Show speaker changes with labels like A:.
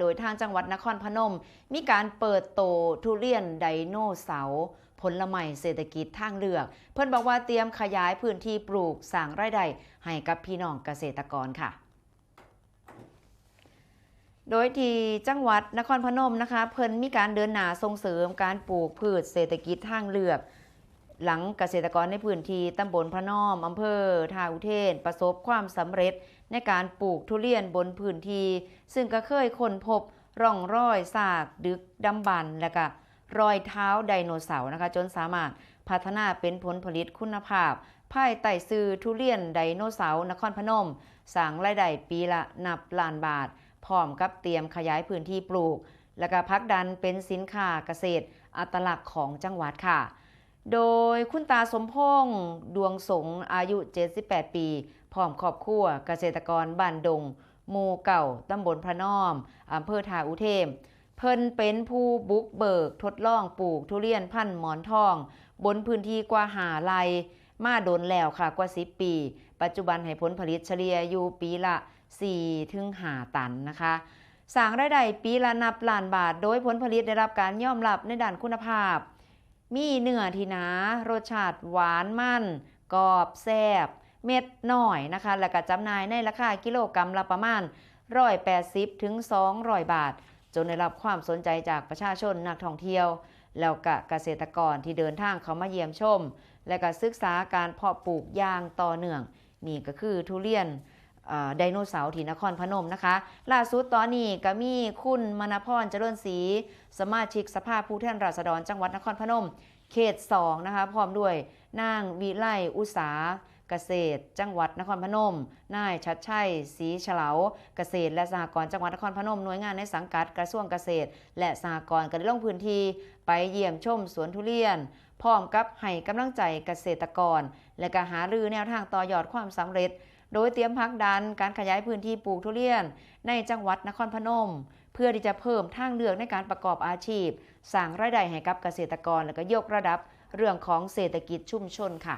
A: โดยทางจังหวัดนครพนมมีการเปิดโตทุเรียนไดโนเสาร์ผลไม้เศรษฐกิจทางเลือกเพิ่นบอกว่าเตรียมขยายพื้นที่ปลูกสร้างรายได้ให้กับพี่น้องเกษตรกรค่ะโดยที่จังหวัดนครพนมนะคะเพิ่นมีการเดินหน้าส่งเสริมการปลูกพืชเศรษฐกิจทางเลือกหลังเกษตรกรในพื้นที่ตำบลพระนอมอำเภอท่าอุเทนประสบความสำเร็จในการปลูกทุเรียนบนพื้นที่ซึ่งก็เคยค้นพบร่องรอยซากดึกดำบรรพ์และก็รอยเท้าไดโนเสาร์นะคะจนสามารถพัฒนาเป็นผลผลิตคุณภาพภายใต้ชื่อทุเรียนไดโนเสาร์นครพนมสร้างรายได้ปีละนับล้านบาทพร้อมกับเตรียมขยายพื้นที่ปลูกและก็ผลักดันเป็นสินค้าเกษตรอัตลักษณ์ของจังหวัดค่ะโดยคุณตาสมพงษ์ดวงสงอายุ78ปีพร้อมครอบครัวเกษตรกรบ้านดงหมู่เก่าตำบลพระนอมอำเภอท่าอุเทนเพิ่นเป็นผู้บุกเบิกทดลองปลูกทุเรียนพันธุ์หมอนทองบนพื้นที่กว่า5 ไร่มาโดนแล้วค่ะกว่า10 ปีปัจจุบันให้ผลผลิตเฉลี่ยอยู่ปีละ4-5 ตันนะคะสร้างรายได้ปีละนับล้านบาทโดยผลผลิตได้รับการยอมรับในด้านคุณภาพมีเนื้อที่หนารสชาติหวานมันกรอบแซ่บเม็ดน้อยนะคะและก็จำหน่ายในราคากิโลกรัมละประมาณ180 ถึง 200 บาทจนได้รับความสนใจจากประชาชนนักท่องเที่ยวแล้วก็เกษตรกรที่เดินทางเข้ามาเยี่ยมชมและก็ศึกษาการเพาะปลูกอย่างต่อเนื่องนี่ก็คือทุเรียนไดโนเสาร์ที่นครพนมนะคะล่าสุดตอนนี้ก็มีคุณมณพรเจริญศรีสมาชิกสภาผู้แทนราษฎรจังหวัดนครพนมเขต2นะคะพร้อมด้วยนางวิไลอุษาเกษตรจังหวัดนครพนมนายชัดชัยศรีเฉลาเกษตรและสหกรณ์จังหวัดนครพนมหน่วยงานในสังกัดกระทรวงเกษตรและสหกรณ์ก็ได้ลงพื้นที่ไปเยี่ยมชมสวนทุเรียนพร้อมกับให้กำลังใจเกษตรกรและก็หารือแนวทางต่อยอดความสำเร็จโดยเตรียมผลักดันการขยายพื้นที่ปลูกทุเรียนในจังหวัดนครพนมเพื่อที่จะเพิ่มทางเลือกในการประกอบอาชีพสร้างรายได้ให้กับเกษตรกรและก็ยกระดับเรื่องของเศรษฐกิจชุมชนค่ะ